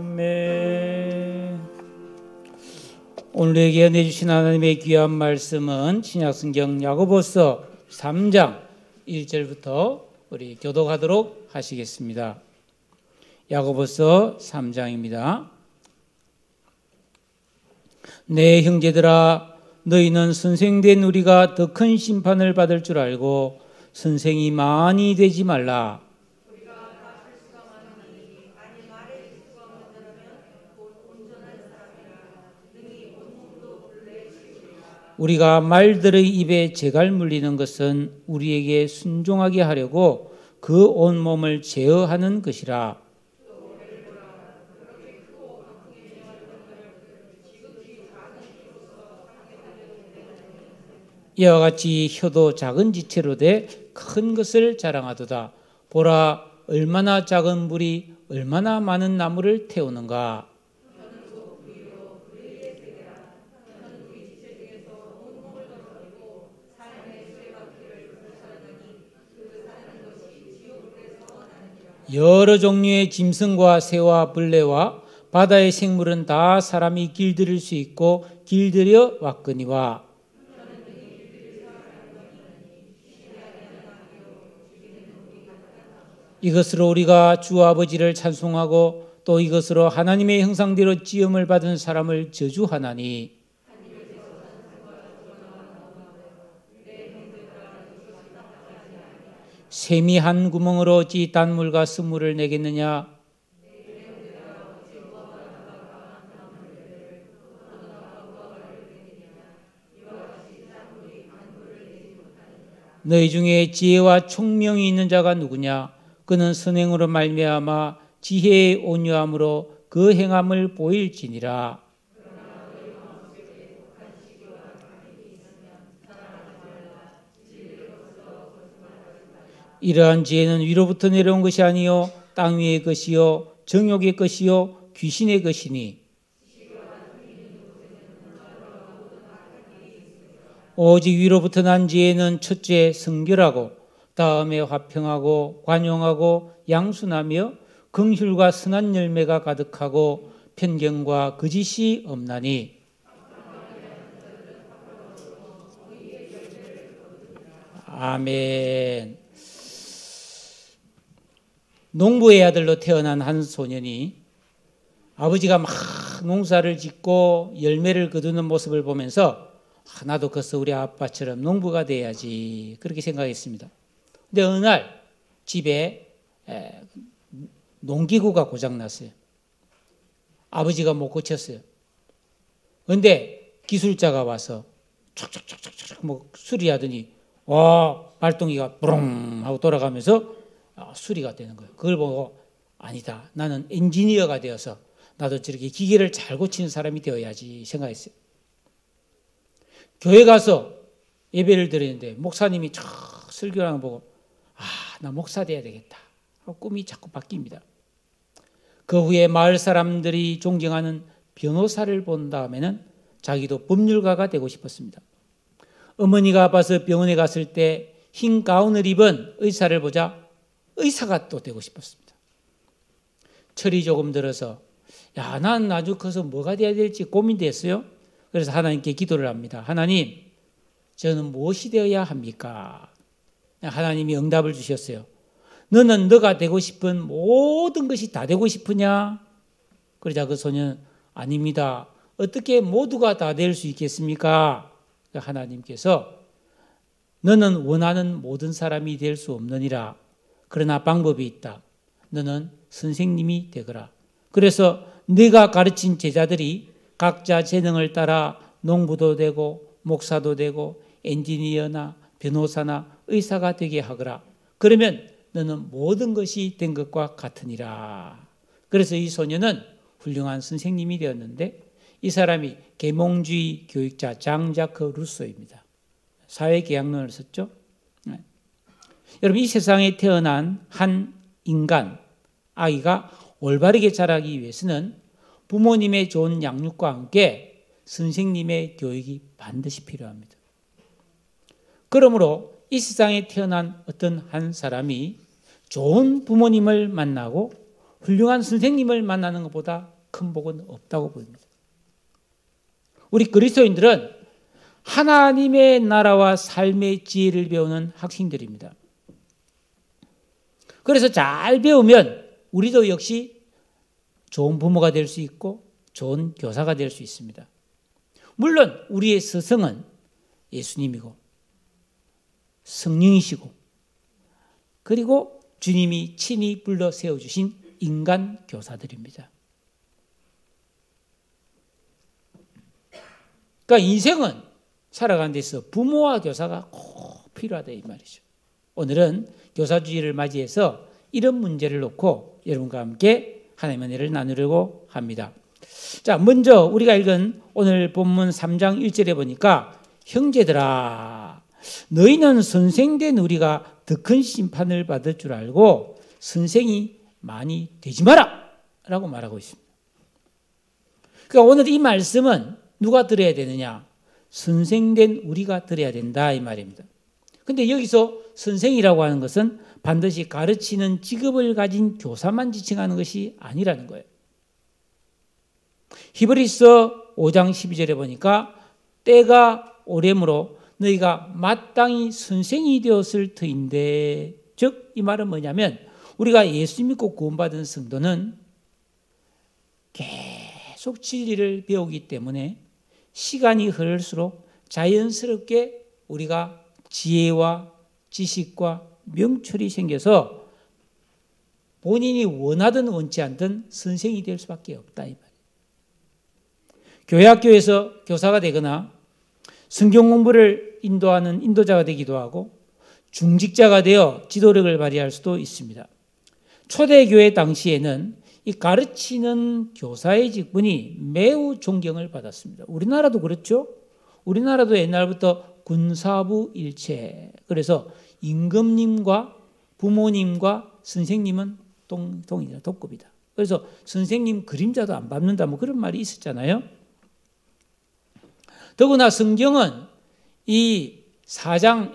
아멘. 오늘에게 내주신 하나님의 귀한 말씀은 신약성경 야고보서 3장 1절부터 우리 교독하도록 하시겠습니다. 야고보서 3장입니다. 내 형제들아, 너희는 선생된 우리가 더 큰 심판을 받을 줄 알고 선생이 많이 되지 말라. 우리가 말들의 입에 재갈 물리는 것은 우리에게 순종하게 하려고 그 온몸을 제어하는 것이라. 이와 같이 혀도 작은 지체로 돼 큰 것을 자랑하도다. 보라, 얼마나 작은 불이 얼마나 많은 나무를 태우는가. 여러 종류의 짐승과 새와 벌레와 바다의 생물은 다 사람이 길들일 수 있고 길들여 왔거니와. 이것으로 우리가 주 아버지를 찬송하고 또 이것으로 하나님의 형상대로 지음을 받은 사람을 저주하나니. 샘이 한 구멍으로 어찌 단물과 쓴물을 내겠느냐. 너희 중에 지혜와 총명이 있는 자가 누구냐. 그는 선행으로 말미암아 지혜의 온유함으로 그 행함을 보일지니라. 이러한 지혜는 위로부터 내려온 것이 아니요 땅 위의 것이요 정욕의 것이요 귀신의 것이니. 오직 위로부터 난 지혜는 첫째 성결하고 다음에 화평하고 관용하고 양순하며 긍휼과 선한 열매가 가득하고 편견과 거짓이 없나니. 아멘. 농부의 아들로 태어난 한 소년이 아버지가 막 농사를 짓고 열매를 거두는 모습을 보면서 나도 커서 우리 아빠처럼 농부가 돼야지, 그렇게 생각했습니다. 근데 어느 날 집에 농기구가 고장났어요. 아버지가 못 고쳤어요. 그런데 기술자가 와서 촉촉촉촉촉 뭐 수리하더니 발동기가 부릉 하고 돌아가면서 수리가 되는 거예요. 그걸 보고 아니다, 나는 엔지니어가 되어서 나도 저렇게 기계를 잘 고치는 사람이 되어야지 생각했어요. 교회 가서 예배를 드리는데 목사님이 쫙 설교하는 거 보고 나 목사 돼야 되겠다 하고 꿈이 자꾸 바뀝니다. 그 후에 마을 사람들이 존경하는 변호사를 본 다음에는 자기도 법률가가 되고 싶었습니다. 어머니가 아파서 병원에 갔을 때 흰 가운을 입은 의사를 보자 의사가 또 되고 싶었습니다. 철이 조금 들어서 난 나중에 커서 뭐가 돼야 될지 고민됐어요. 그래서 하나님께 기도를 합니다. 하나님, 저는 무엇이 되어야 합니까? 하나님이 응답을 주셨어요. 너는 너가 되고 싶은 모든 것이 다 되고 싶으냐? 그러자 그 소년은 아닙니다. 어떻게 모두가 다 될 수 있겠습니까? 하나님께서 너는 원하는 모든 사람이 될 수 없느니라. 그러나 방법이 있다. 너는 선생님이 되거라. 그래서 네가 가르친 제자들이 각자 재능을 따라 농부도 되고 목사도 되고 엔지니어나 변호사나 의사가 되게 하거라. 그러면 너는 모든 것이 된 것과 같으니라. 그래서 이 소년은 훌륭한 선생님이 되었는데 이 사람이 계몽주의 교육자 장자크 루소입니다. 사회계약론을 썼죠. 여러분, 이 세상에 태어난 한 인간, 아이가 올바르게 자라기 위해서는 부모님의 좋은 양육과 함께 선생님의 교육이 반드시 필요합니다. 그러므로 이 세상에 태어난 어떤 한 사람이 좋은 부모님을 만나고 훌륭한 선생님을 만나는 것보다 큰 복은 없다고 보입니다. 우리 그리스도인들은 하나님의 나라와 삶의 지혜를 배우는 학생들입니다. 그래서 잘 배우면 우리도 역시 좋은 부모가 될 수 있고 좋은 교사가 될 수 있습니다. 물론 우리의 스승은 예수님이고 성령이시고 그리고 주님이 친히 불러 세워주신 인간 교사들입니다. 그러니까 인생은 살아가는 데서 부모와 교사가 꼭 필요하다 이 말이죠. 오늘은 교사주의를 맞이해서 이런 문제를 놓고 여러분과 함께 하나님의 은혜를 나누려고 합니다. 자, 먼저 우리가 읽은 오늘 본문 3장 1절에 보니까 형제들아 너희는 선생된 우리가 더 큰 심판을 받을 줄 알고 선생이 많이 되지 마라 라고 말하고 있습니다. 그러니까 오늘 이 말씀은 누가 들어야 되느냐? 선생된 우리가 들어야 된다 이 말입니다. 그런데 여기서 선생이라고 하는 것은 반드시 가르치는 직업을 가진 교사만 지칭하는 것이 아니라는 거예요. 히브리서 5장 12절에 보니까 때가 오래므로 너희가 마땅히 선생이 되었을 터인데, 즉 이 말은 뭐냐면 우리가 예수 믿고 구원받은 성도는 계속 진리를 배우기 때문에 시간이 흐를수록 자연스럽게 우리가 지혜와 지식과 명철이 생겨서 본인이 원하든 원치 않든 선생이 될 수밖에 없다 이 말이에요. 교회학교에서 교사가 되거나 성경 공부를 인도하는 인도자가 되기도 하고 중직자가 되어 지도력을 발휘할 수도 있습니다. 초대교회 당시에는 이 가르치는 교사의 직분이 매우 존경을 받았습니다. 우리나라도 그렇죠? 우리나라도 옛날부터 군사부 일체. 그래서 임금님과 부모님과 선생님은 동이다, 동급이다. 그래서 선생님 그림자도 안 밟는다 뭐 그런 말이 있었잖아요. 더구나 성경은 이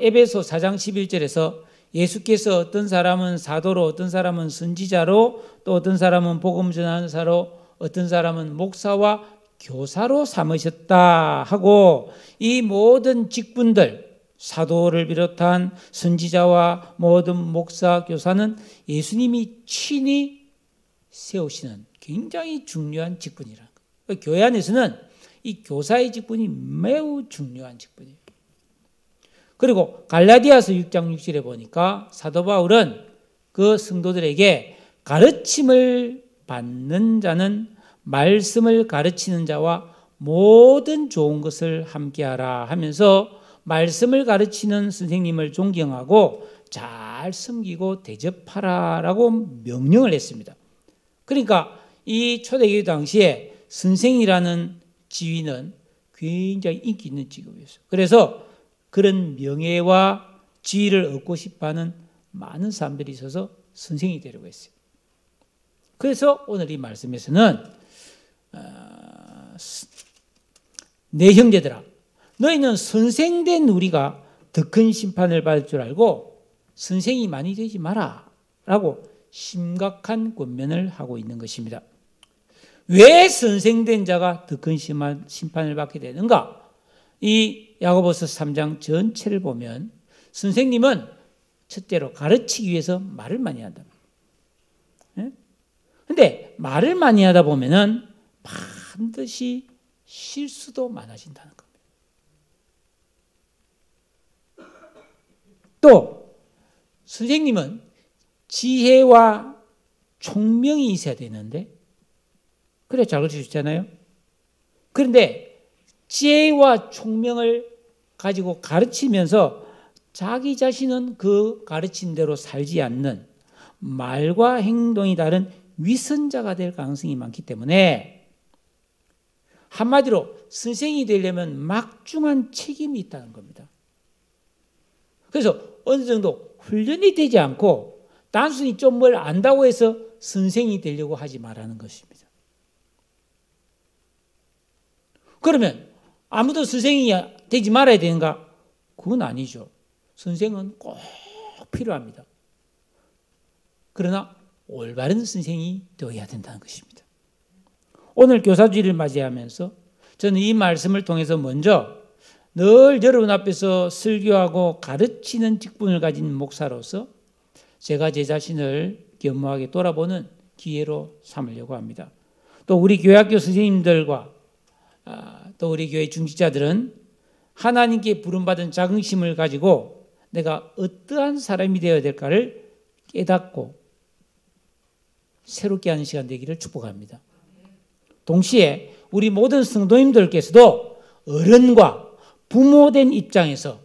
에베소 4장 11절에서 예수께서 어떤 사람은 사도로, 어떤 사람은 선지자로, 또 어떤 사람은 복음 전하는 사로, 어떤 사람은 목사와 교사로 삼으셨다 하고 이 모든 직분들, 사도를 비롯한 선지자와 모든 목사, 교사는 예수님이 친히 세우시는 굉장히 중요한 직분이라는 거예요. 교회 안에서는 이 교사의 직분이 매우 중요한 직분이에요. 그리고 갈라디아서 6장 6절에 보니까 사도 바울은 그 성도들에게 가르침을 받는 자는 말씀을 가르치는 자와 모든 좋은 것을 함께하라 하면서 말씀을 가르치는 선생님을 존경하고 잘 섬기고 대접하라라고 명령을 했습니다. 그러니까 이 초대교회 당시에 선생이라는 지위는 굉장히 인기 있는 직업이었어요. 그래서 그런 명예와 지위를 얻고 싶어하는 많은 사람들이 있어서 선생이 되려고 했어요. 그래서 오늘 이 말씀에서는 내 형제들아 너희는 선생된 우리가 더 큰 심판을 받을 줄 알고 선생이 많이 되지 마라 라고 심각한 권면을 하고 있는 것입니다. 왜 선생된 자가 더 큰 심판을 받게 되는가? 이 야고보서 3장 전체를 보면 선생님은 첫째로 가르치기 위해서 말을 많이 한다. 그런데 말을 많이 하다 보면은 반드시 실수도 많아진다는 겁니다. 또 선생님은 지혜와 총명이 있어야 되는데 그래 잘 가르쳐 주잖아요. 그런데 지혜와 총명을 가지고 가르치면서 자기 자신은 그 가르친 대로 살지 않는 말과 행동이 다른 위선자가 될 가능성이 많기 때문에 한마디로 선생이 되려면 막중한 책임이 있다는 겁니다. 그래서 어느 정도 훈련이 되지 않고 단순히 좀 뭘 안다고 해서 선생이 되려고 하지 말라는 것입니다. 그러면 아무도 선생이 되지 말아야 되는가? 그건 아니죠. 선생은 꼭 필요합니다. 그러나 올바른 선생이 되어야 된다는 것입니다. 오늘 교사주일을 맞이하면서 저는 이 말씀을 통해서 먼저 늘 여러분 앞에서 설교하고 가르치는 직분을 가진 목사로서 제가 제 자신을 겸허하게 돌아보는 기회로 삼으려고 합니다. 또 우리 교회학교 선생님들과 또 우리 교회 중직자들은 하나님께 부름받은 자긍심을 가지고 내가 어떠한 사람이 되어야 될까를 깨닫고 새롭게 하는 시간 되기를 축복합니다. 동시에 우리 모든 성도님들께서도 어른과 부모된 입장에서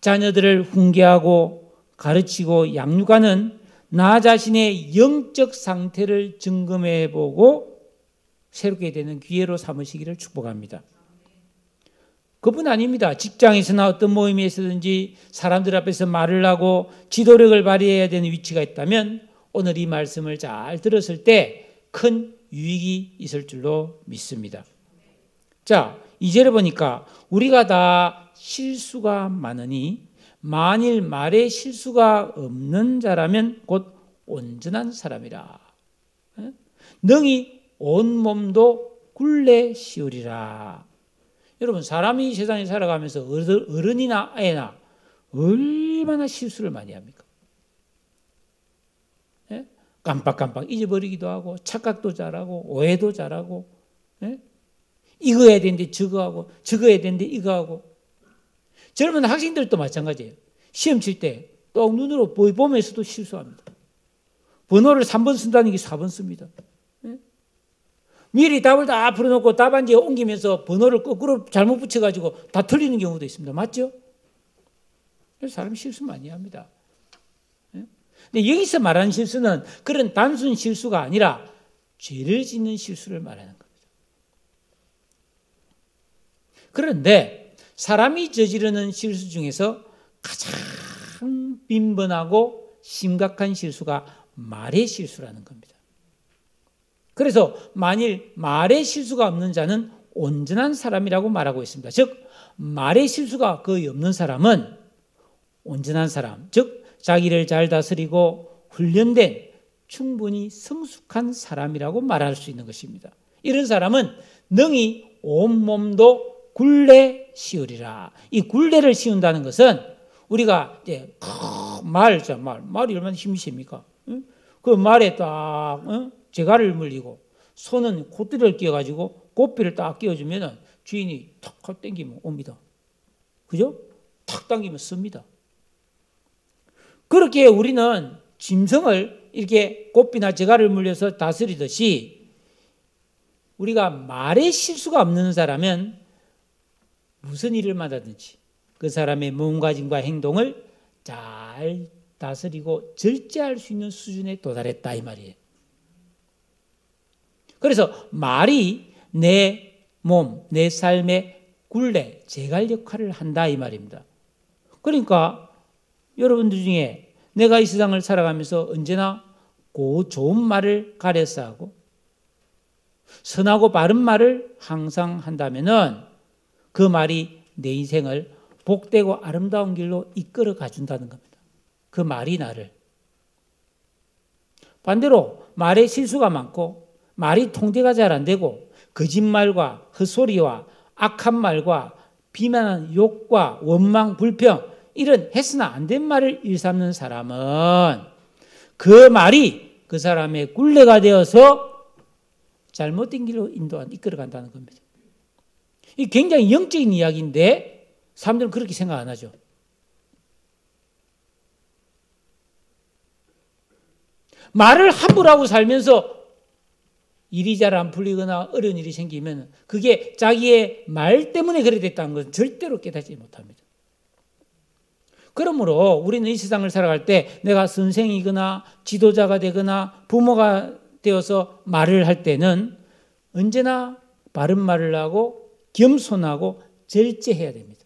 자녀들을 훈계하고 가르치고 양육하는 나 자신의 영적 상태를 점검해보고 새롭게 되는 기회로 삼으시기를 축복합니다. 그뿐 아닙니다. 직장에서나 어떤 모임에서든지 사람들 앞에서 말을 하고 지도력을 발휘해야 되는 위치가 있다면 오늘 이 말씀을 잘 들었을 때 큰 유익이 있을 줄로 믿습니다. 자, 2절에 보니까 우리가 다 실수가 많으니 만일 말에 실수가 없는 자라면 곧 온전한 사람이라. 능히 온 몸도 굴레 씌우리라. 여러분, 사람이 세상에 살아가면서 어른이나 애나 얼마나 실수를 많이 합니까? 깜빡깜빡 잊어버리기도 하고 착각도 잘하고 오해도 잘하고 이거 해야 되는데 저거 하고 저거 해야 되는데 이거 하고. 젊은 학생들도 마찬가지예요. 시험 칠 때 또 눈으로 보면서도 실수합니다. 번호를 3번 쓴다는 게 4번 씁니다. 미리 답을 다 풀어놓고 답안지에 옮기면서 번호를 거꾸로 잘못 붙여가지고 다 틀리는 경우도 있습니다. 맞죠? 그래서 사람이 실수 많이 합니다. 근데 여기서 말하는 실수는 그런 단순 실수가 아니라 죄를 짓는 실수를 말하는 겁니다. 그런데 사람이 저지르는 실수 중에서 가장 빈번하고 심각한 실수가 말의 실수라는 겁니다. 그래서 만일 말의 실수가 없는 자는 온전한 사람이라고 말하고 있습니다. 즉 말의 실수가 거의 없는 사람은 온전한 사람, 즉 자기를 잘 다스리고 훈련된 충분히 성숙한 사람이라고 말할 수 있는 것입니다. 이런 사람은 능히 온몸도 굴레 씌우리라. 이 굴레를 씌운다는 것은 우리가 이제 말이 얼마나 힘이 셉니까? 그 말에 딱 재갈을 물리고 손은 콧대를 끼워가지고 고삐를 딱 끼워주면 주인이 탁 당기면 옵니다. 그죠? 탁 당기면 씁니다. 그렇게 우리는 짐승을 이렇게 고삐나 재갈을 물려서 다스리듯이 우리가 말에 실수가 없는 사람은 무슨 일을 맡아든지 그 사람의 몸가짐과 행동을 잘 다스리고 절제할 수 있는 수준에 도달했다 이 말이에요. 그래서 말이 내 몸, 내 삶의 굴레, 재갈 역할을 한다 이 말입니다. 그러니까 여러분들 중에 내가 이 세상을 살아가면서 언제나 좋은 말을 가려서 하고 선하고 바른 말을 항상 한다면은 그 말이 내 인생을 복되고 아름다운 길로 이끌어 가준다는 겁니다. 그 말이 나를. 반대로 말에 실수가 많고 말이 통제가 잘 안 되고 거짓말과 헛소리와 악한 말과 비난한 욕과 원망, 불평 이런 해서는 안 된 말을 일삼는 사람은 그 말이 그 사람의 굴레가 되어서 잘못된 길로 이끌어 간다는 겁니다. 이 굉장히 영적인 이야기인데 사람들은 그렇게 생각 안 하죠. 말을 함부로 하고 살면서 일이 잘 안 풀리거나 어려운 일이 생기면 그게 자기의 말 때문에 그래 됐다는 것은 절대로 깨닫지 못합니다. 그러므로 우리는 이 세상을 살아갈 때 내가 선생이거나 지도자가 되거나 부모가 되어서 말을 할 때는 언제나 바른 말을 하고 겸손하고 절제해야 됩니다.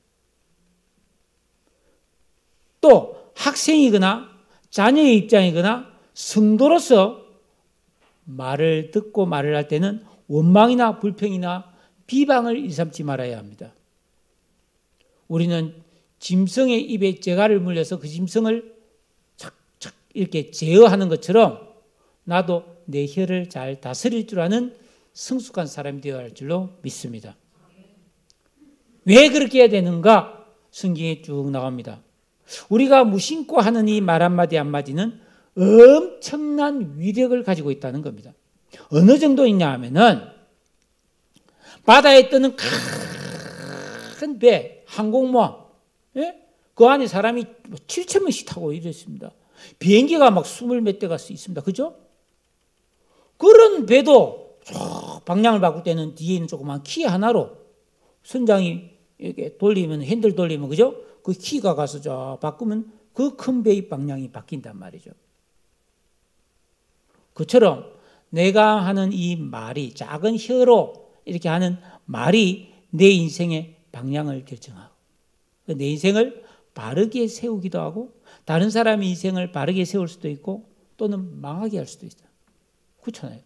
또 학생이거나 자녀의 입장이거나 성도로서 말을 듣고 말을 할 때는 원망이나 불평이나 비방을 일삼지 말아야 합니다. 우리는 짐승의 입에 재갈을 물려서 그 짐승을 착착 이렇게 제어하는 것처럼 나도 내 혀를 잘 다스릴 줄 아는 성숙한 사람이 되어야 할 줄로 믿습니다. 왜 그렇게 해야 되는가? 성경에 쭉 나옵니다. 우리가 무심코 하는 이 말 한마디 한마디는 엄청난 위력을 가지고 있다는 겁니다. 어느 정도 있냐 하면은 바다에 뜨는 큰 배, 항공모함, 예? 그 안에 사람이 7,000명씩 타고 이랬습니다. 비행기가 막 20몇 대가 있습니다. 그죠? 그런 배도 방향을 바꿀 때는 뒤에 있는 조그만 키 하나로 선장이 이렇게 돌리면, 핸들 돌리면, 그죠? 그 키가 가서 저 바꾸면 그 큰 배의 방향이 바뀐단 말이죠. 그처럼 내가 하는 이 말이, 작은 혀로 이렇게 하는 말이 내 인생의 방향을 결정하고 내 인생을 바르게 세우기도 하고 다른 사람의 인생을 바르게 세울 수도 있고 또는 망하게 할 수도 있어요. 그렇잖아요.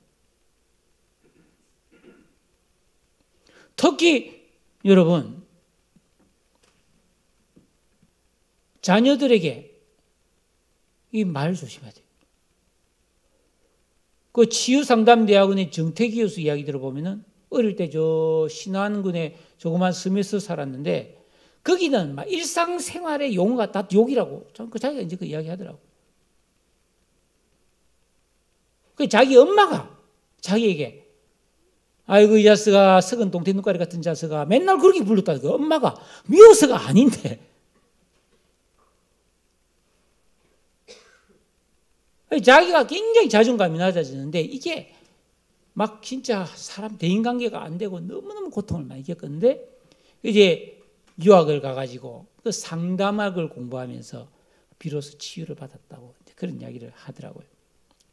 특히 여러분, 자녀들에게 이 말 조심해야 돼요. 그 치유상담대학원의 정태기 교수 이야기 들어보면은 어릴 때 저 신안군에 조그만 섬에서 살았는데 거기는 막 일상생활의 용어가 다 욕이라고 그 자기가 이제 그 이야기 하더라고. 그 자기 엄마가 자기에게 아이고 이 자식아 썩은 동태 눈가리 같은 자식아 맨날 그렇게 불렀다. 그 엄마가 미워서가 아닌데 자기가 굉장히 자존감이 낮아지는데 이게 막 진짜 사람 대인관계가 안 되고 너무너무 고통을 많이 겪었는데 이제 유학을 가가지고 그 상담학을 공부하면서 비로소 치유를 받았다고 그런 이야기를 하더라고요.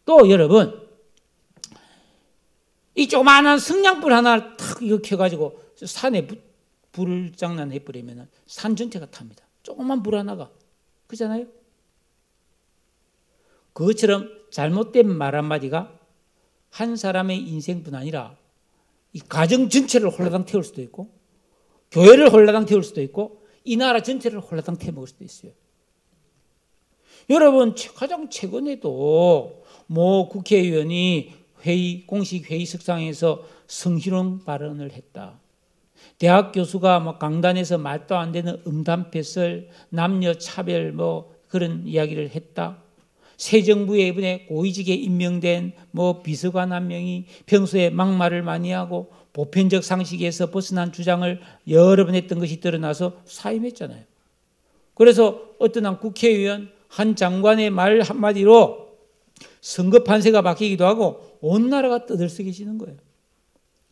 또 여러분 이 조그마한 성냥불 하나 탁 이거 켜가지고 산에 불을 장난해버리면 산 전체가 탑니다. 조그만 불 하나가. 그렇잖아요? 그것처럼 잘못된 말 한마디가 한 사람의 인생뿐 아니라 이 가정 전체를 홀라당 태울 수도 있고 교회를 홀라당 태울 수도 있고 이 나라 전체를 홀라당 태워먹을 수도 있어요. 여러분 가장 최근에도 뭐 국회의원이 공식 회의석상에서 성희롱 발언을 했다. 대학 교수가 뭐 강단에서 말도 안 되는 음담패설, 남녀 차별 뭐 그런 이야기를 했다. 새 정부에 이번에 고위직에 임명된 뭐 비서관 한 명이 평소에 막말을 많이 하고 보편적 상식에서 벗어난 주장을 여러 번 했던 것이 드러나서 사임했잖아요. 그래서 어떤 한 국회의원, 한 장관의 말 한마디로 선거 판세가 바뀌기도 하고 온 나라가 떠들썩해지는 거예요.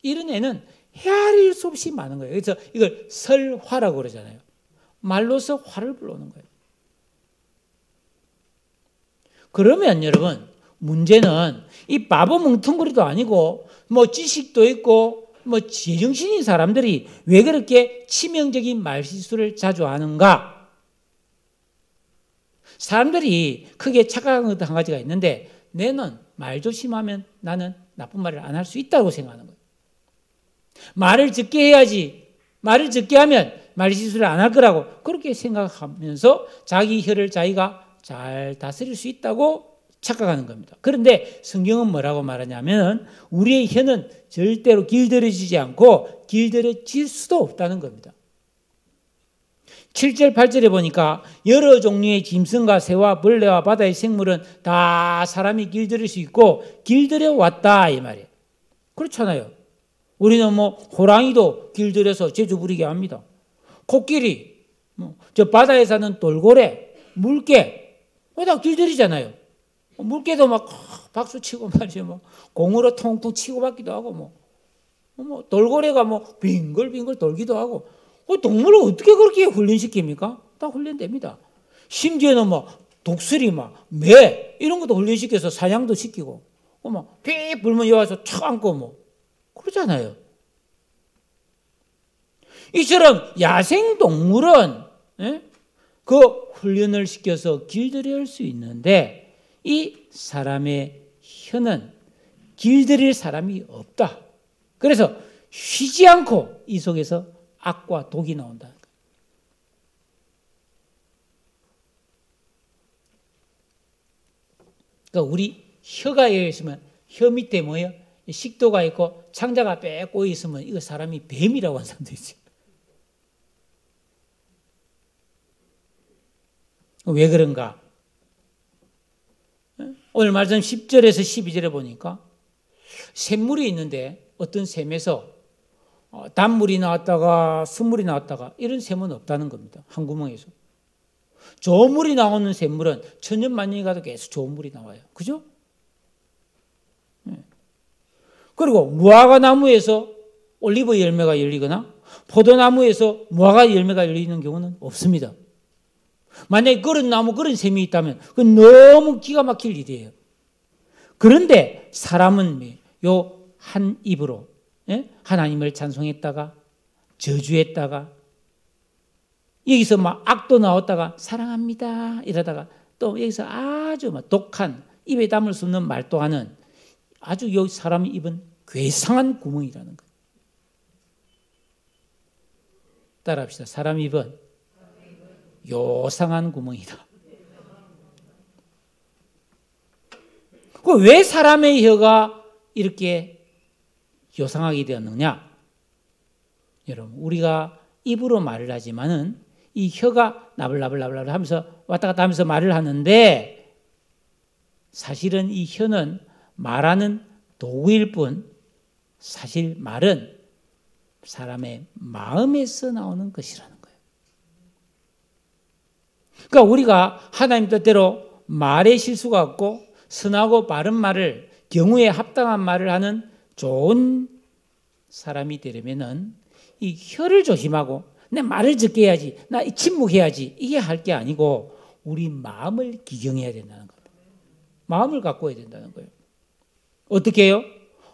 이런 애는 헤아릴 수 없이 많은 거예요. 그래서 이걸 설화라고 그러잖아요. 말로서 화를 불러오는 거예요. 그러면 여러분 문제는 이 바보 멍텅구리도 아니고 뭐 지식도 있고 뭐 제정신인 사람들이 왜 그렇게 치명적인 말실수를 자주 하는가? 사람들이 크게 착각한 것도 한 가지가 있는데 내는 말 조심하면 나는 나쁜 말을 안 할 수 있다고 생각하는 거예요. 말을 적게 해야지 말을 적게 하면 말실수를 안 할 거라고 그렇게 생각하면서 자기 혀를 자기가 잘 다스릴 수 있다고 착각하는 겁니다. 그런데 성경은 뭐라고 말하냐면 우리의 혀는 절대로 길들여지지 않고 길들여질 수도 없다는 겁니다. 7절 8절에 보니까 여러 종류의 짐승과 새와 벌레와 바다의 생물은 다 사람이 길들일 수 있고 길들여 왔다 이 말이에요. 그렇잖아요. 우리는 뭐 호랑이도 길들여서 제주 부리게 합니다. 코끼리, 저 바다에 사는 돌고래, 물개 다 길들이잖아요. 물개도 막 박수 치고 말이죠. 뭐 공으로 통통 치고 받기도 하고 뭐 돌고래가 뭐 빙글빙글 돌기도 하고 동물을 어떻게 그렇게 훈련시킵니까? 다 훈련됩니다. 심지어는 뭐 독수리, 매 이런 것도 훈련시켜서 사냥도 시키고 막 삐 불면 여기 와서 촥 안고 뭐 그러잖아요. 이처럼 야생 동물은 그 훈련을 시켜서 길들일 수 있는데 이 사람의 혀는 길들일 사람이 없다. 그래서 쉬지 않고 이 속에서 악과 독이 나온다. 그러니까 우리 혀가 있으면 혀 밑에 뭐예요? 식도가 있고 창자가 빽 꼬여 있으면 이거 사람이 뱀이라고 하는 사람도 있어요. 왜 그런가? 오늘 말씀 10절에서 12절에 보니까 샘물이 있는데 어떤 샘에서 단물이 나왔다가 순물이 나왔다가 이런 샘은 없다는 겁니다. 한 구멍에서. 좋은 물이 나오는 샘물은 천년만년이 가도 계속 좋은 물이 나와요. 그죠? 그리고 무화과 나무에서 올리브 열매가 열리거나 포도나무에서 무화과 열매가 열리는 경우는 없습니다. 만약에 그런 나무, 그런 샘이 있다면 그건 너무 기가 막힐 일이에요. 그런데 사람은 요 한 입으로 하나님을 찬송했다가 저주했다가 여기서 막 악도 나왔다가 사랑합니다 이러다가 또 여기서 아주 막 독한 입에 담을 수 없는 말도 하는 아주 요 사람이 입은 괴상한 구멍이라는 거예요. 따라합시다. 사람 입은 요상한 구멍이다. 왜 사람의 혀가 이렇게 요상하게 되었느냐? 여러분, 우리가 입으로 말을 하지만은 이 혀가 나불나불나불 하면서 왔다 갔다 하면서 말을 하는데 사실은 이 혀는 말하는 도구일 뿐 사실 말은 사람의 마음에서 나오는 것이라는 거예요. 그러니까 우리가 하나님 뜻대로 말에 실수가 없고 선하고 바른 말을 경우에 합당한 말을 하는 좋은 사람이 되려면은 이 혀를 조심하고 내 말을 적게 해야지, 나 침묵해야지 이게 할 게 아니고 우리 마음을 기경해야 된다는 겁니다. 마음을 갖고 해야 된다는 거예요. 어떻게 해요?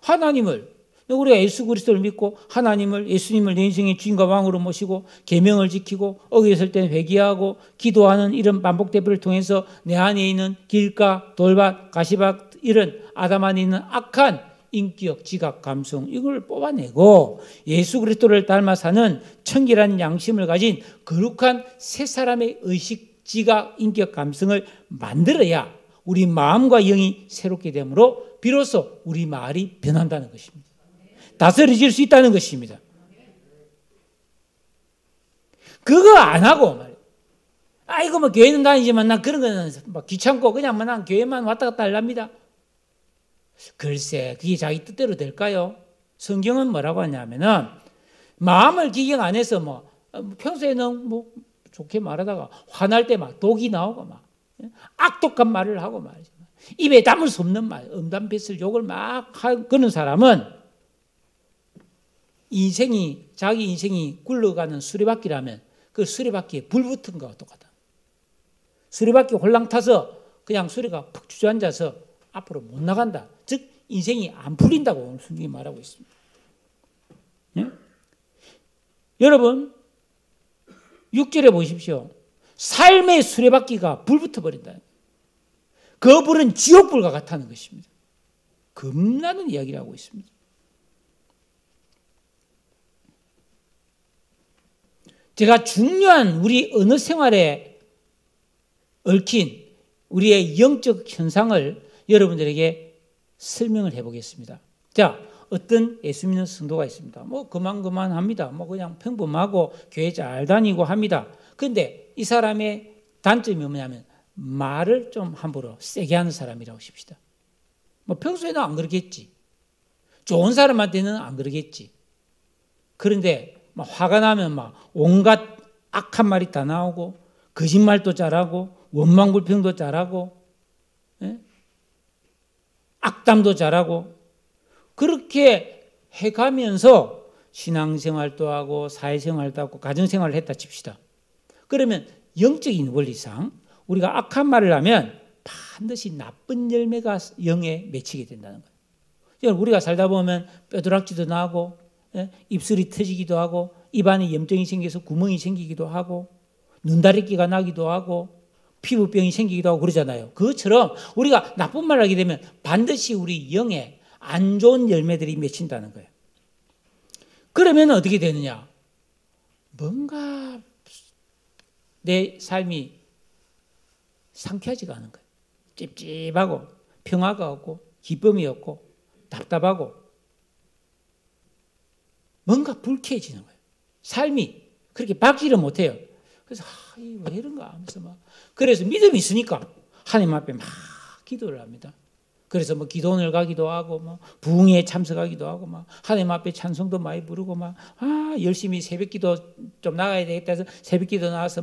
하나님을 우리가 예수 그리스도를 믿고 하나님을 예수님을 내 인생의 주인과 왕으로 모시고 계명을 지키고 어겼을 때 회개하고 기도하는 이런 반복대표를 통해서 내 안에 있는 길가, 돌밭, 가시밭 이런 아담 안에 있는 악한 인격, 지각, 감성 이걸 뽑아내고 예수 그리스도를 닮아 사는 청결한 양심을 가진 거룩한 새 사람의 의식, 지각, 인격, 감성을 만들어야 우리 마음과 영이 새롭게 되므로 비로소 우리 말이 변한다는 것입니다. 다스려질 수 있다는 것입니다. 그거 안 하고 말이에요. 아이고 뭐 교회는 다니지만 난 그런 거는 막 귀찮고 그냥 난 교회만 왔다 갔다 하랍니다. 글쎄 그게 자기 뜻대로 될까요? 성경은 뭐라고 하냐면은 마음을 기경 안 해서 뭐 평소에는 뭐 좋게 말하다가 화날 때 막 독이 나오고 막 악독한 말을 하고 말이죠. 입에 담을 수 없는 말, 음담뱃을 욕을 막 그런 사람은 자기 인생이 굴러가는 수레바퀴라면 그 수레바퀴에 불 붙은 거와 똑같다. 수레바퀴 홀랑 타서 그냥 수레가 푹 주저앉아서 앞으로 못 나간다. 즉 인생이 안 풀린다고 오늘 성경이 말하고 있습니다. 예? 여러분 6절에 보십시오. 삶의 수레바퀴가 불붙어 버린다. 그 불은 지옥불과 같다는 것입니다. 겁나는 이야기를 하고 있습니다. 제가 중요한 우리 언어 생활에 얽힌 우리의 영적 현상을 여러분들에게 설명을 해보겠습니다. 자, 어떤 예수 믿는 성도가 있습니다. 뭐 그만합니다. 뭐 그냥 평범하고 교회 잘 다니고 합니다. 그런데 이 사람의 단점이 뭐냐면 말을 좀 함부로 세게 하는 사람이라고 하십시다. 뭐 평소에는 안 그러겠지. 좋은 사람한테는 안 그러겠지. 그런데 막 화가 나면 막 온갖 악한 말이 다 나오고 거짓말도 잘하고 원망불평도 잘하고 악담도 잘하고 그렇게 해가면서 신앙생활도 하고 사회생활도 하고 가정생활을 했다 칩시다. 그러면 영적인 원리상 우리가 악한 말을 하면 반드시 나쁜 열매가 영에 맺히게 된다는 거예요. 우리가 살다 보면 뼈도락지도 나고 입술이 터지기도 하고 입안에 염증이 생겨서 구멍이 생기기도 하고 눈다래끼가 나기도 하고 피부병이 생기기도 하고 그러잖아요. 그것처럼 우리가 나쁜 말을 하게 되면 반드시 우리 영에 안 좋은 열매들이 맺힌다는 거예요. 그러면 어떻게 되느냐? 뭔가 내 삶이 상쾌하지가 않은 거예요. 찝찝하고 평화가 없고 기쁨이 없고 답답하고 뭔가 불쾌해지는 거예요. 삶이 그렇게 바뀌를 못해요. 그래서 왜 이런가 하면서 그래서 믿음이 있으니까 하나님 앞에 막 기도를 합니다. 그래서 기도원을 가기도 하고 부흥회에 참석하기도 하고 하나님 앞에 찬송도 많이 부르고 열심히 새벽기도 좀 나가야 되겠다 해서 새벽기도 나와서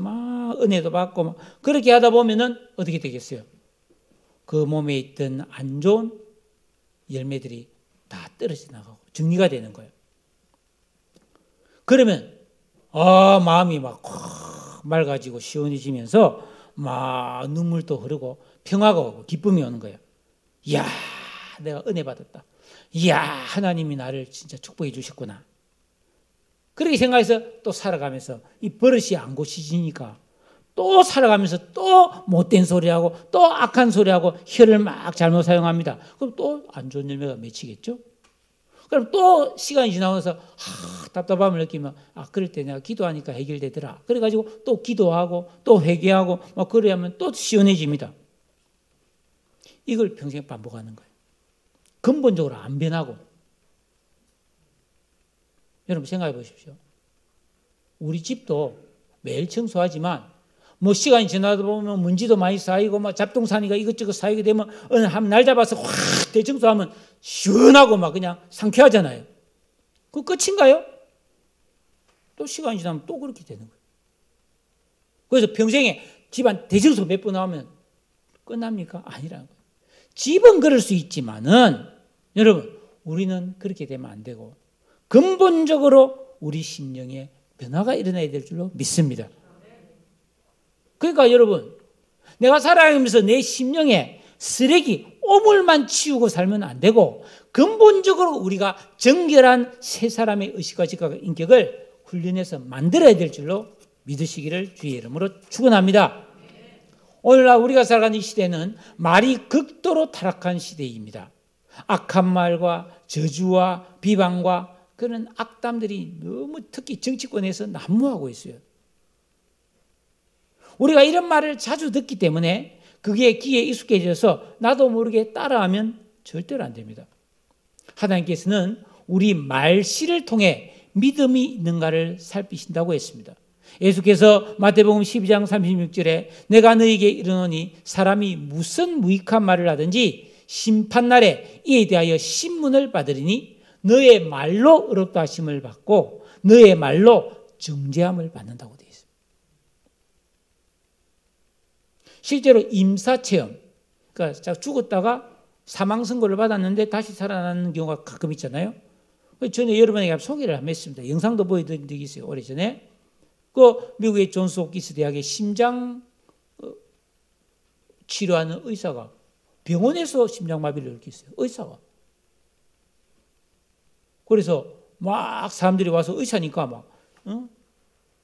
은혜도 받고 그렇게 하다 보면은 어떻게 되겠어요? 그 몸에 있던 안 좋은 열매들이 다 떨어져 나가고 정리가 되는 거예요. 그러면 마음이 막 맑아지고 시원해지면서 막 눈물도 흐르고 평화가 오고 기쁨이 오는 거예요. 이야, 내가 은혜 받았다. 이야, 하나님이 나를 진짜 축복해 주셨구나. 그렇게 생각해서 또 살아가면서 이 버릇이 안 고쳐지니까 또 살아가면서 또 못된 소리하고 또 악한 소리하고 혀를 막 잘못 사용합니다. 그럼 또 안 좋은 열매가 맺히겠죠? 그럼 또 시간이 지나면서 답답함을 느끼면 그럴 때 내가 기도하니까 해결되더라. 그래가지고 또 기도하고 또 회개하고 그래 하면 또 시원해집니다. 이걸 평생 반복하는 거예요. 근본적으로 안 변하고. 여러분 생각해 보십시오. 우리 집도 매일 청소하지만 시간이 지나다 보면 먼지도 많이 쌓이고 잡동사니가 이것저것 쌓이게 되면 어느 한 날 잡아서 확 대청소하면 시원하고 그냥 상쾌하잖아요. 그 끝인가요? 또 시간이 지나면 또 그렇게 되는 거예요. 그래서 평생에 집안 대청소 몇 번 하면 끝납니까? 아니라는 거예요. 집은 그럴 수 있지만은 여러분 우리는 그렇게 되면 안 되고 근본적으로 우리 심령에 변화가 일어나야 될 줄로 믿습니다. 그러니까 여러분 내가 살아가면서 내 심령에 쓰레기, 오물만 치우고 살면 안 되고 근본적으로 우리가 정결한 새 사람의 의식과 직각과 인격을 훈련해서 만들어야 될 줄로 믿으시기를 주의 이름으로 축원합니다. 오늘날 우리가 살아가는 이 시대는 말이 극도로 타락한 시대입니다. 악한 말과 저주와 비방과 그런 악담들이 너무 특히 정치권에서 난무하고 있어요. 우리가 이런 말을 자주 듣기 때문에 그게 귀에 익숙해져서 나도 모르게 따라하면 절대로 안 됩니다. 하나님께서는 우리 말씨를 통해 믿음이 있는가를 살피신다고 했습니다. 예수께서 마태복음 12장 36절에 내가 너에게 이르노니 사람이 무슨 무익한 말을 하든지 심판날에 이에 대하여 신문을 받으리니 너의 말로 의롭다 하심을 받고 너의 말로 정죄함을 받는다고 되어 있습니다. 실제로 임사체험, 그러니까 죽었다가 사망 선고를 받았는데 다시 살아나는 경우가 가끔 있잖아요. 전에 여러분에게 소개를 한번 했습니다. 영상도 보여드린 적이 있어요. 오래전에. 그 미국의 존스 홉킨스 대학의 심장 치료하는 의사가 병원에서 심장마비를 일으켰어요. 의사가. 그래서 막 사람들이 와서 의사니까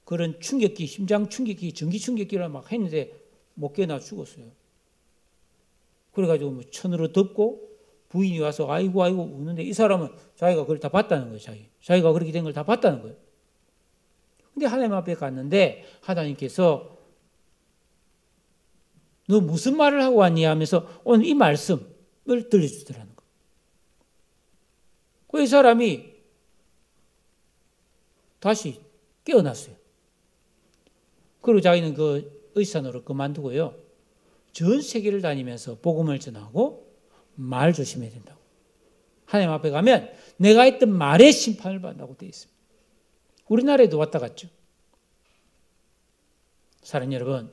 그런 충격기, 심장 충격기, 전기 충격기를 막 했는데 못 깨어나 죽었어요. 그래가지고 천으로 덮고 부인이 와서 아이고 우는데 이 사람은 자기가 그걸 다 봤다는 거예요. 자기가 그렇게 된 걸 다 봤다는 거예요. 근데 하나님 앞에 갔는데 하나님께서 너 무슨 말을 하고 왔니 하면서 오늘 이 말씀을 들려주더라는 거예요. 그 이 사람이 다시 깨어났어요. 그리고 자기는 그 의사 노릇 그만두고요. 전 세계를 다니면서 복음을 전하고 말 조심해야 된다고. 하나님 앞에 가면 내가 했던 말의 심판을 받는다고 되어 있습니다. 우리나라에도 왔다 갔죠. 사랑하는 여러분,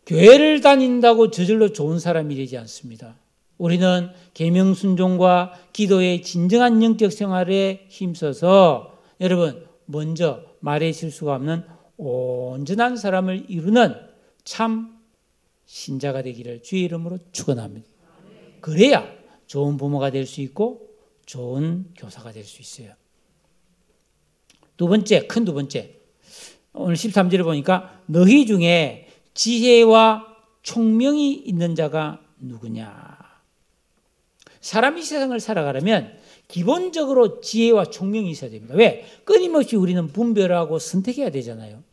교회를 다닌다고 저절로 좋은 사람이 되지 않습니다. 우리는 계명 순종과 기도의 진정한 영적 생활에 힘써서 여러분 먼저 말의 실수가 없는 온전한 사람을 이루는 참 신자가 되기를 주의 이름으로 축원합니다. 그래야 좋은 부모가 될 수 있고 좋은 교사가 될 수 있어요. 두 번째, 큰 두 번째. 오늘 13절에 보니까 너희 중에 지혜와 총명이 있는 자가 누구냐. 사람이 세상을 살아가려면 기본적으로 지혜와 총명이 있어야 됩니다. 왜? 끊임없이 우리는 분별하고 선택해야 되잖아요.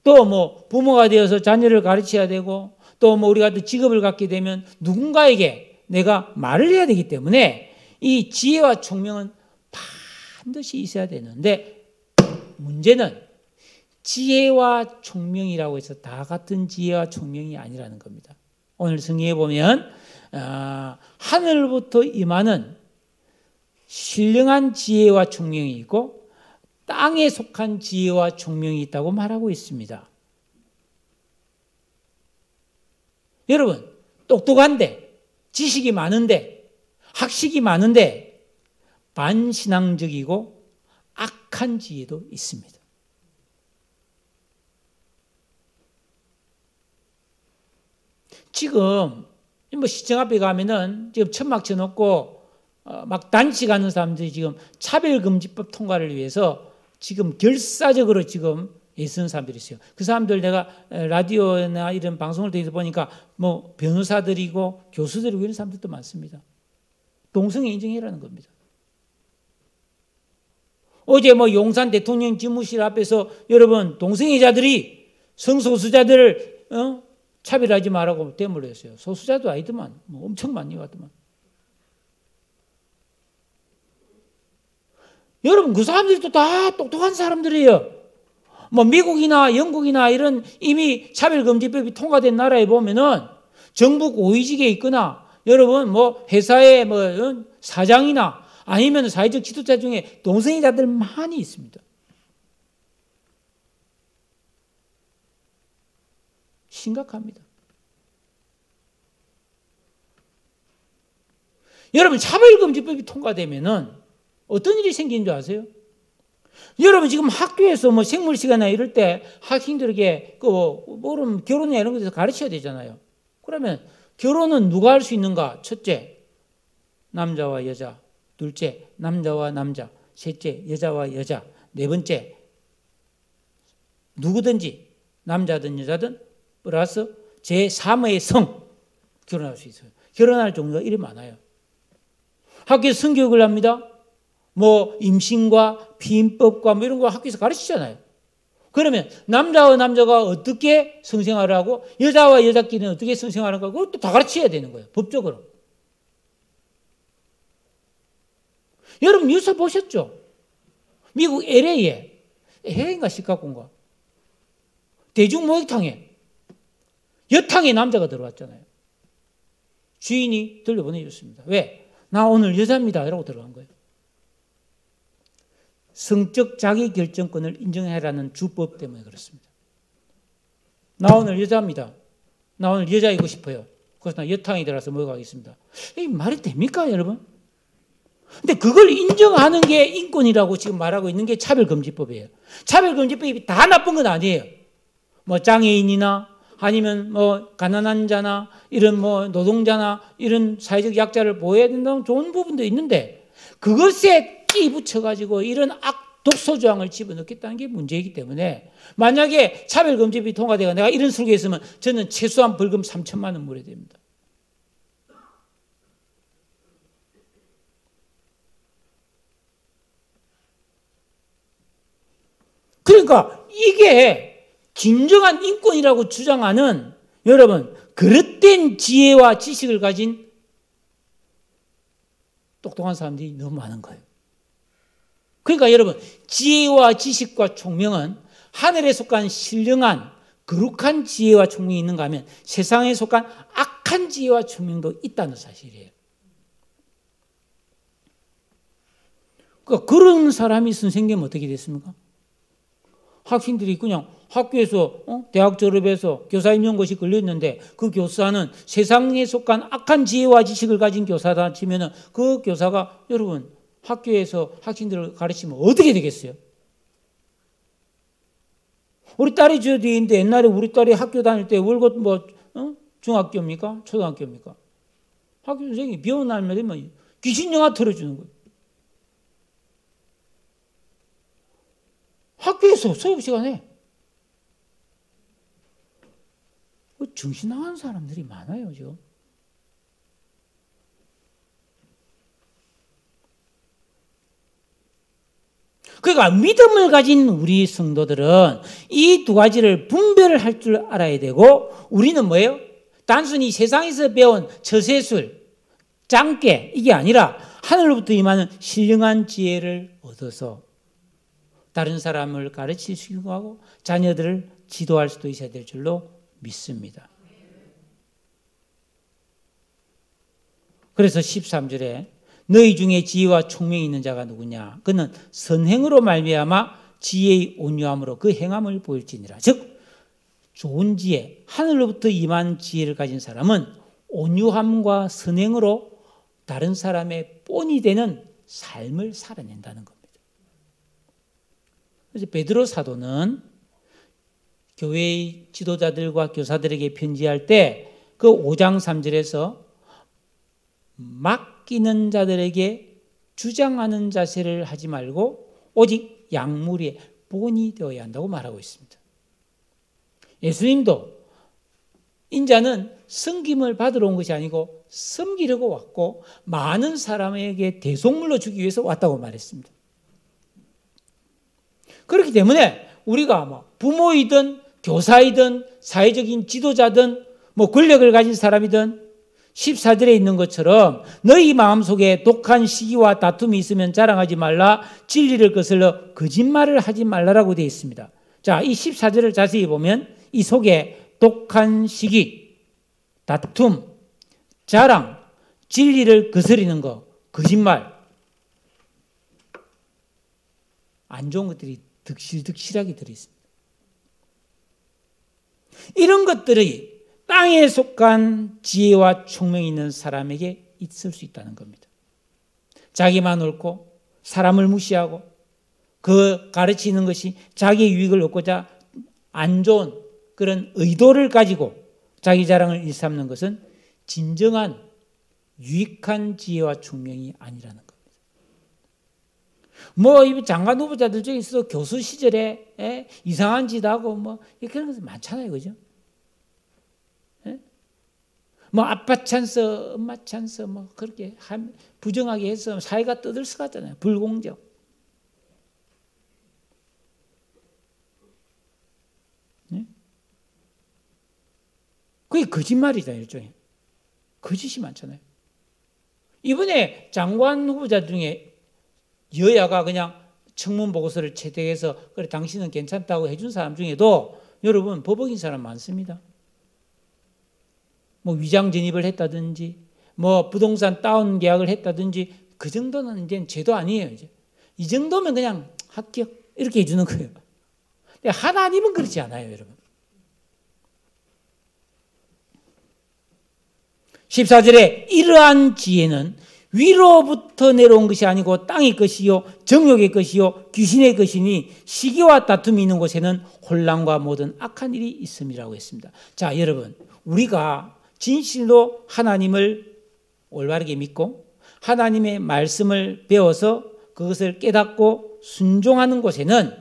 또 부모가 되어서 자녀를 가르쳐야 되고 또 뭐 우리가 또 직업을 갖게 되면 누군가에게 내가 말을 해야 되기 때문에 이 지혜와 총명은 반드시 있어야 되는데, 문제는 지혜와 총명이라고 해서 다 같은 지혜와 총명이 아니라는 겁니다. 오늘 성경에 보면 하늘부터 임하는 신령한 지혜와 총명이 있고 땅에 속한 지혜와 총명이 있다고 말하고 있습니다. 여러분, 똑똑한데, 지식이 많은데, 학식이 많은데 반신앙적이고 악한 지혜도 있습니다. 지금 뭐 시청 앞에 가면은 지금 천막 쳐놓고 막 단식하는 사람들이 지금 차별금지법 통과를 위해서 지금 결사적으로 지금 애쓰는 사람들이 있어요. 그 사람들 내가 라디오나 이런 방송을 통해서 보니까 뭐 변호사들이고 교수들이고 이런 사람들도 많습니다. 동성애 인정해라는 겁니다. 어제 뭐 용산 대통령 집무실 앞에서 여러분 동성애자들이 성소수자들을 차별하지 말라고 대모를 했어요. 소수자도 아니더만 뭐 엄청 많이 왔더만. 여러분 그 사람들도 다 똑똑한 사람들이에요. 뭐 미국이나 영국이나 이런 이미 차별금지법이 통과된 나라에 보면은 정부 고위직에 있거나 여러분 뭐 회사의 뭐 사장이나 아니면 사회적 지도자 중에 동성애자들 많이 있습니다. 심각합니다. 여러분 차별금지법이 통과되면은 어떤 일이 생기는 줄 아세요? 여러분 지금 학교에서 뭐 생물 시간이나 이럴 때 학생들에게 모르면 결혼이나 이런 것에서 가르쳐야 되잖아요. 그러면 결혼은 누가 할 수 있는가? 첫째, 남자와 여자. 둘째, 남자와 남자. 셋째, 여자와 여자. 네 번째, 누구든지 남자든 여자든 플러스 제3의 성 결혼할 수 있어요. 결혼할 종류가 이리 많아요. 학교에서 성교육을 합니다. 뭐 임신과 피임법과 뭐 이런 거 학교에서 가르치잖아요. 그러면 남자와 남자가 어떻게 성생활을 하고 여자와 여자끼리는 어떻게 성생활을 하고 그것도 다 가르쳐야 되는 거예요. 법적으로. 여러분 뉴스 보셨죠? 미국 LA인가 시카고인가 대중목욕탕에 여탕에 남자가 들어왔잖아요. 주인이 들려보내줬습니다. 왜? 나 오늘 여자입니다. 이라고 들어간 거예요. 성적 자기결정권을 인정해라는 주법 때문에 그렇습니다. 나 오늘 여자입니다. 나 오늘 여자이고 싶어요. 그래서 나 여탕에 들어가서 목욕하겠습니다. 이 말이 됩니까, 여러분? 근데 그걸 인정하는 게 인권이라고 지금 말하고 있는 게 차별금지법이에요. 차별금지법이 다 나쁜 건 아니에요. 뭐 장애인이나 아니면 뭐 가난한 자나 이런 뭐 노동자나 이런 사회적 약자를 보호해야 된다는 좋은 부분도 있는데 그것에 끼 붙여가지고 이런 독소조항을 집어넣겠다는 게 문제이기 때문에 만약에 차별금지법이 통과되고 내가 이런 설교에 있으면 저는 최소한 벌금 3천만 원 물어야 됩니다. 그러니까 이게 진정한 인권이라고 주장하는 여러분 그릇된 지혜와 지식을 가진 똑똑한 사람들이 너무 많은 거예요. 그러니까 여러분 지혜와 지식과 총명은 하늘에 속한 신령한 거룩한 지혜와 총명이 있는가 하면 세상에 속한 악한 지혜와 총명도 있다는 사실이에요. 그러니까 그런 사람이 선생님은 어떻게 됐습니까? 학생들이 그냥 학교에서 대학 졸업해서 교사 임용고시 걸렸는데 그 교사는 세상에 속한 악한 지혜와 지식을 가진 교사다 치면은 그 교사가 여러분 학교에서 학생들을 가르치면 어떻게 되겠어요? 우리 딸이 저 뒤에 있는데 옛날에 우리 딸이 학교 다닐 때 월급 중학교입니까? 초등학교입니까? 학교 선생님이 비 오는 날만 되면 귀신 영화 틀어주는 거예요. 학교에서 수업 시간에 정신 나간 사람들이 많아요, 지금. 그러니까 믿음을 가진 우리 성도들은 이 두 가지를 분별을 할 줄 알아야 되고 우리는 뭐예요? 단순히 세상에서 배운 처세술, 짱깨 이게 아니라 하늘로부터 임하는 신령한 지혜를 얻어서 다른 사람을 가르칠 수 있고 하고 자녀들을 지도할 수도 있어야 될 줄로 믿습니다. 그래서 13절에 너희 중에 지혜와 총명이 있는 자가 누구냐? 그는 선행으로 말미암아 지혜의 온유함으로 그 행함을 보일지니라. 즉 좋은 지혜, 하늘로부터 임한 지혜를 가진 사람은 온유함과 선행으로 다른 사람의 본이 되는 삶을 살아낸다는 겁니다. 그래서 베드로 사도는 교회의 지도자들과 교사들에게 편지할 때 그 5장 3절에서 맡기는 자들에게 주장하는 자세를 하지 말고 오직 양무리의 본이 되어야 한다고 말하고 있습니다. 예수님도 인자는 섬김을 받으러 온 것이 아니고 섬기려고 왔고 많은 사람에게 대속물로 주기 위해서 왔다고 말했습니다. 그렇기 때문에 우리가 부모이든 교사이든 사회적인 지도자든 권력을 가진 사람이든 14절에 있는 것처럼 너희 마음속에 독한 시기와 다툼이 있으면 자랑하지 말라. 진리를 거슬러 거짓말을 하지 말라라고 되어 있습니다. 자, 이 14절을 자세히 보면 이 속에 독한 시기, 다툼, 자랑, 진리를 거스리는 것, 거짓말, 안 좋은 것들이 득실득실하게 들어있습니다. 이런 것들이 땅에 속한 지혜와 총명이 있는 사람에게 있을 수 있다는 겁니다. 자기만 옳고 사람을 무시하고 그 가르치는 것이 자기의 유익을 얻고자 안 좋은 그런 의도를 가지고 자기 자랑을 일삼는 것은 진정한 유익한 지혜와 총명이 아니라는 겁니다. 이 장관 후보자들 중에 있어도 교수 시절에 이상한 짓 하고 그런 것들 많잖아요. 그죠? 아빠 찬스, 엄마 찬스, 그렇게 부정하게 해서 사회가 떠들썩하잖아요. 불공정. 네? 그게 거짓말이다, 일종의. 거짓이 많잖아요. 이번에 장관 후보자 중에 여야가 그냥 청문 보고서를 채택해서 그래 당신은 괜찮다고 해준 사람 중에도 여러분 법원인 사람 많습니다. 위장 전입을 했다든지, 부동산 다운 계약을 했다든지, 그 정도는 이제 죄도 아니에요. 이제. 이 정도면 그냥 합격, 이렇게 해주는 거예요. 근데 하나님은 그렇지 않아요, 여러분. 14절에 이러한 지혜는 위로부터 내려온 것이 아니고 땅의 것이요, 정욕의 것이요, 귀신의 것이니 시기와 다툼이 있는 곳에는 혼란과 모든 악한 일이 있음이라고 했습니다. 자, 여러분, 우리가 진실로 하나님을 올바르게 믿고 하나님의 말씀을 배워서 그것을 깨닫고 순종하는 곳에는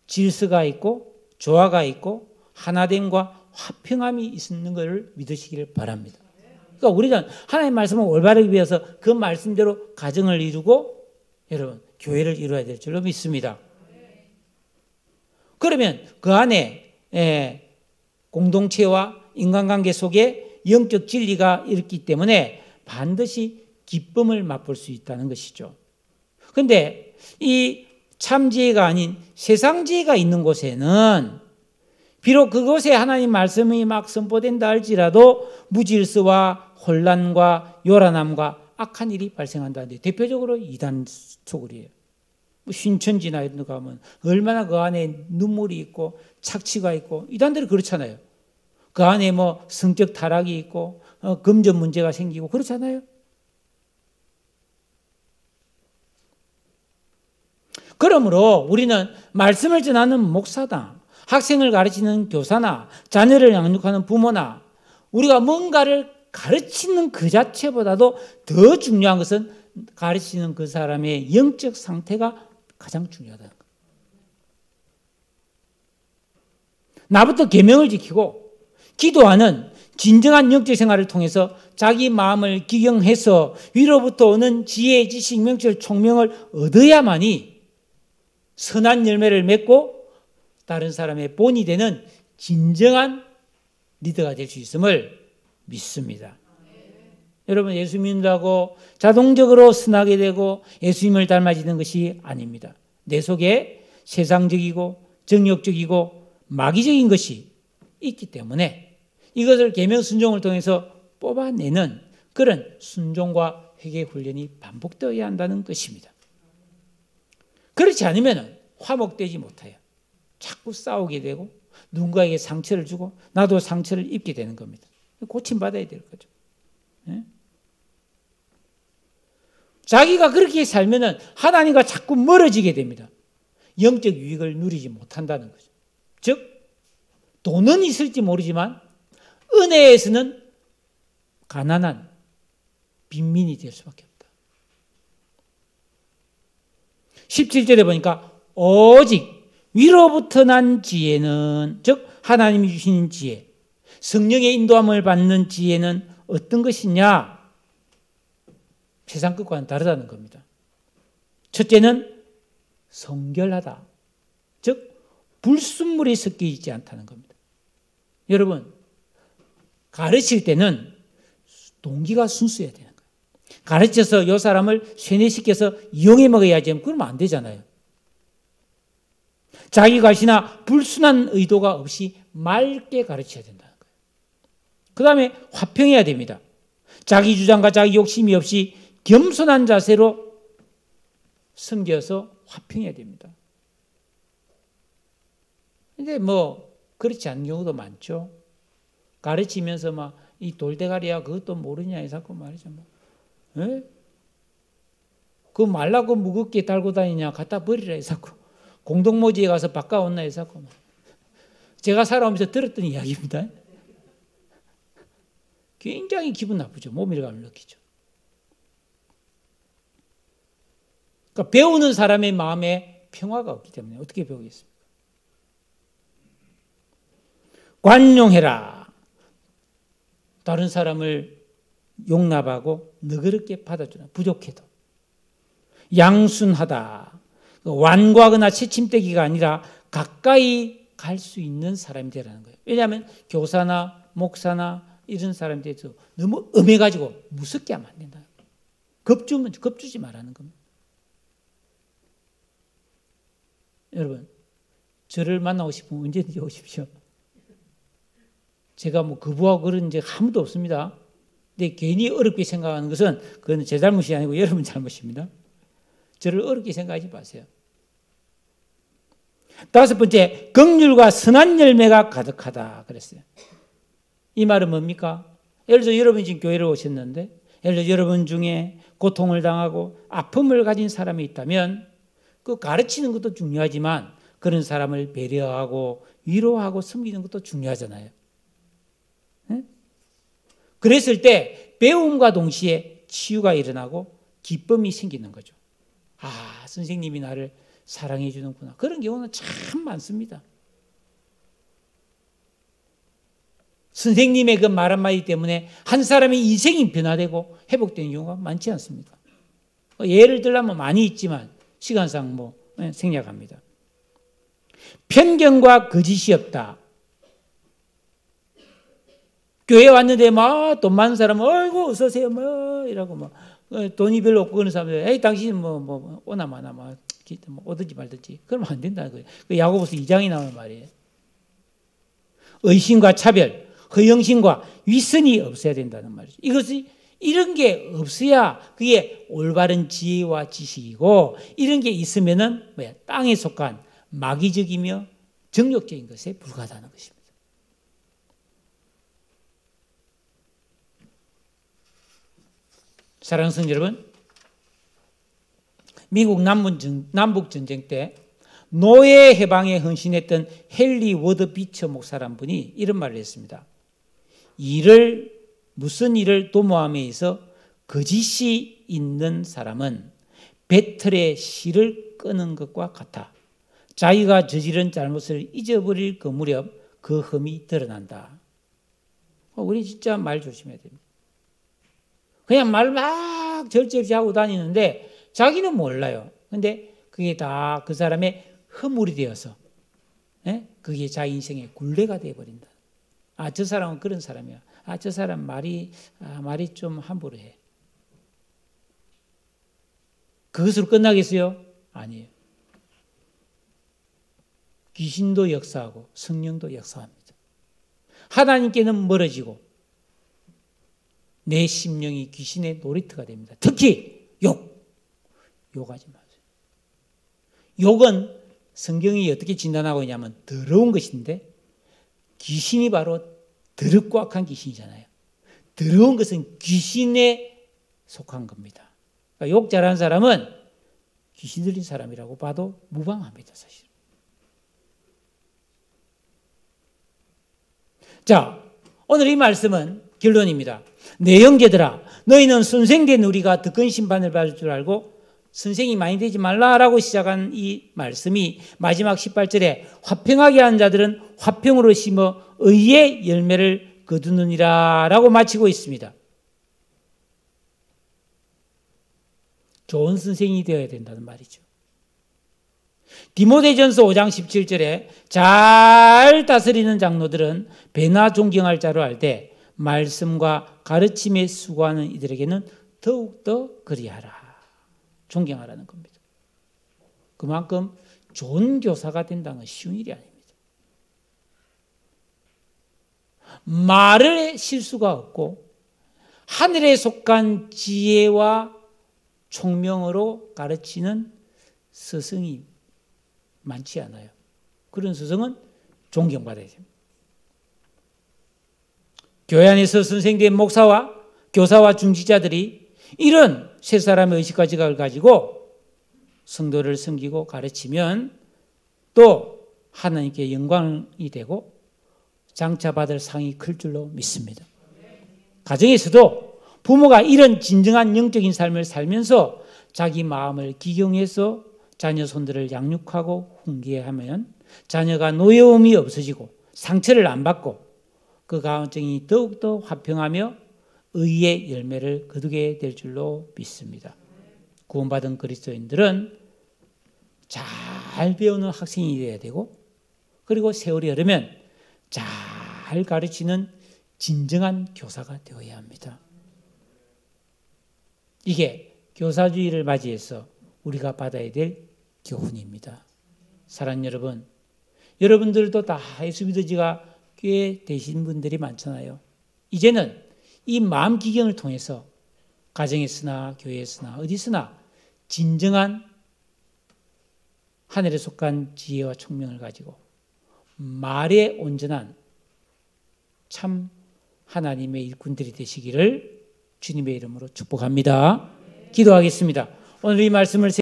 질서가 있고 조화가 있고 하나됨과 화평함이 있는 것을 믿으시기를 바랍니다. 그러니까 우리는 하나님의 말씀을 올바르게 배워서 그 말씀대로 가정을 이루고 여러분 교회를 이루어야 될 줄로 믿습니다. 그러면 그 안에 공동체와 인간관계 속에 영적 진리가 있기 때문에 반드시 기쁨을 맛볼 수 있다는 것이죠. 그런데 이 참지혜가 아닌 세상지혜가 있는 곳에는 비록 그곳에 하나님 말씀이 막 선포된다 할지라도 무질서와 혼란과 요란함과 악한 일이 발생한다는데 대표적으로 이단 소굴이에요. 신천지나 이런 데 가면 얼마나 그 안에 눈물이 있고 착취가 있고 이단들이 그렇잖아요. 그 안에 성격 타락이 있고 금전 문제가 생기고 그렇잖아요. 그러므로 우리는 말씀을 전하는 목사다, 학생을 가르치는 교사나 자녀를 양육하는 부모나 우리가 뭔가를 가르치는 그 자체보다도 더 중요한 것은 가르치는 그 사람의 영적 상태가 가장 중요하다는 것. 나부터 계명을 지키고 기도하는 진정한 영적 생활을 통해서 자기 마음을 기경해서 위로부터 오는 지혜, 지식, 명철, 총명을 얻어야만이 선한 열매를 맺고 다른 사람의 본이 되는 진정한 리더가 될 수 있음을 믿습니다. 여러분, 예수 믿는다고 자동적으로 선하게 되고 예수님을 닮아지는 것이 아닙니다. 내 속에 세상적이고 정욕적이고 마귀적인 것이 있기 때문에 이것을 계명 순종을 통해서 뽑아내는 그런 순종과 회개 훈련이 반복되어야 한다는 것입니다. 그렇지 않으면 화목되지 못해요. 자꾸 싸우게 되고 누군가에게 상처를 주고 나도 상처를 입게 되는 겁니다. 고침받아야 될 거죠. 네? 자기가 그렇게 살면 하나님과 자꾸 멀어지게 됩니다. 영적 유익을 누리지 못한다는 거죠. 즉 돈은 있을지 모르지만 은혜에서는 가난한 빈민이 될 수밖에 없다. 17절에 보니까 오직 위로부터 난 지혜는, 즉 하나님이 주시는 지혜, 성령의 인도함을 받는 지혜는 어떤 것이냐? 세상 것과는 다르다는 겁니다. 첫째는 성결하다. 즉 불순물이 섞여 있지 않다는 겁니다. 여러분, 가르칠 때는 동기가 순수해야 되는 거예요. 가르쳐서 이 사람을 쇠뇌시켜서 이용해 먹어야지 그러면 안 되잖아요. 자기 과시나 불순한 의도가 없이 맑게 가르쳐야 된다는 거예요. 그 다음에 화평해야 됩니다. 자기 주장과 자기 욕심이 없이 겸손한 자세로 섬겨서 화평해야 됩니다. 근데 그렇지 않은 경우도 많죠. 가르치면서 이 돌대가리야 그것도 모르냐 자꾸 말이죠. 그 말라고 무겁게 달고 다니냐 갖다 버리라 자꾸. 공동모지에 가서 바꿔온나 자꾸. 제가 살아오면서 들었던 이야기입니다. 굉장히 기분 나쁘죠. 모멸감을 느끼죠. 그러니까 배우는 사람의 마음에 평화가 없기 때문에 어떻게 배우겠습니까? 관용해라. 다른 사람을 용납하고 너그럽게 받아주라. 부족해도. 양순하다. 완고하거나 채침대기가 아니라 가까이 갈 수 있는 사람이 되라는 거예요. 왜냐하면 교사나 목사나 이런 사람들에 대해서 너무 엄해가지고 무섭게 하면 안 된다. 겁주지 말라는 겁니다. 여러분, 저를 만나고 싶으면 언제든지 오십시오. 제가 거부하고 그런 적 아무도 없습니다. 근데 괜히 어렵게 생각하는 것은 그건 제 잘못이 아니고 여러분 잘못입니다. 저를 어렵게 생각하지 마세요. 다섯 번째, 긍휼과 선한 열매가 가득하다 그랬어요. 이 말은 뭡니까? 예를 들어 여러분이 지금 교회를 오셨는데 예를 들어 여러분 중에 고통을 당하고 아픔을 가진 사람이 있다면 그 가르치는 것도 중요하지만 그런 사람을 배려하고 위로하고 섬기는 것도 중요하잖아요. 네? 그랬을 때 배움과 동시에 치유가 일어나고 기쁨이 생기는 거죠. 아, 선생님이 나를 사랑해 주는구나. 그런 경우는 참 많습니다. 선생님의 그 말 한마디 때문에 한 사람의 인생이 변화되고 회복되는 경우가 많지 않습니까? 예를 들자면 많이 있지만 시간상 생략합니다. 편견과 거짓이 없다. 교회 왔는데 돈 많은 사람은 어이구 어서 오세요 이라고 돈이 별로 없고 그런 사람들 에이 당신 오나 마나 오든지 말든지 그러면 안 된다는 거예요. 그 야고보서 2장이 나오는 말이에요. 의심과 차별, 허영심과 위선이 없어야 된다는 말이죠. 이것이 이런 게 없어야 그게 올바른 지혜와 지식이고 이런 게 있으면은 땅에 속한 마귀적이며 정욕적인 것에 불과하다는 것입니다. 사랑하는 성도 여러분, 미국 남북전쟁 때 노예 해방에 헌신했던 헨리 워드 비처 목사란 분이 이런 말을 했습니다. 무슨 일을 도모함에 있어 거짓이 있는 사람은 배틀의 실을 끄는 것과 같아. 자기가 저지른 잘못을 잊어버릴 그 무렵 그 흠이 드러난다. 우리 진짜 말 조심해야 됩니다. 그냥 말 막 절제없이 하고 다니는데 자기는 몰라요. 근데 그게 다 그 사람의 허물이 되어서 그게 자기 인생의 굴레가 되어버린다. 아, 저 사람은 그런 사람이야. 저 사람 말이 좀 함부로 해. 그것으로 끝나겠어요? 아니에요. 귀신도 역사하고 성령도 역사합니다. 하나님께는 멀어지고 내 심령이 귀신의 놀이터가 됩니다. 특히 욕하지 마세요. 욕은 성경이 어떻게 진단하고 있냐면 더러운 것인데 귀신이 바로 더럽고 악한 귀신이잖아요. 더러운 것은 귀신에 속한 겁니다. 그러니까 욕 잘하는 사람은 귀신 들린 사람이라고 봐도 무방합니다, 사실. 자, 오늘 이 말씀은 결론입니다. 내 형제들아, 너희는 선생된 우리가 더 큰 심판을 받을 줄 알고 선생이 많이 되지 말라라고 시작한 이 말씀이 마지막 18절에 화평하게 한 자들은 화평으로 심어 의의 열매를 거두느니라 라고 마치고 있습니다. 좋은 선생이 되어야 된다는 말이죠. 디모데전서 5장 17절에 잘 다스리는 장로들은 배나 존경할 자로 알되 말씀과 가르침에 수고하는 이들에게는 더욱더 그리하라. 존경하라는 겁니다. 그만큼 좋은 교사가 된다는 건 쉬운 일이 아닙니다. 말을 실수가 없고 하늘에 속한 지혜와 총명으로 가르치는 스승이 많지 않아요. 그런 스승은 존경받아야 됩니다. 교회 안에서 선생된 목사와 교사와 중지자들이 이런 세 사람의 의식과 지각을 가지고 성도를 섬기고 가르치면 또 하나님께 영광이 되고 장차 받을 상이 클 줄로 믿습니다. 가정에서도 부모가 이런 진정한 영적인 삶을 살면서 자기 마음을 기경해서 자녀 손들을 양육하고 훈계하면 자녀가 노여움이 없어지고 상처를 안 받고 그 가정이 더욱더 화평하며 의의 열매를 거두게 될 줄로 믿습니다. 구원받은 그리스도인들은 잘 배우는 학생이 되어야 되고 그리고 세월이 흐르면 잘 가르치는 진정한 교사가 되어야 합니다. 이게 교사주의를 맞이해서 우리가 받아야 될 교훈입니다. 사랑하는 여러분, 여러분들도 다 예수 믿은 지가 꽤 되신 분들이 많잖아요. 이제는 이 마음 기경을 통해서 가정에서나 교회에서나 어디서나 진정한 하늘에 속한 지혜와 총명을 가지고 말에 온전한 참 하나님의 일꾼들이 되시기를 주님의 이름으로 축복합니다. 기도하겠습니다. 오늘 이 말씀을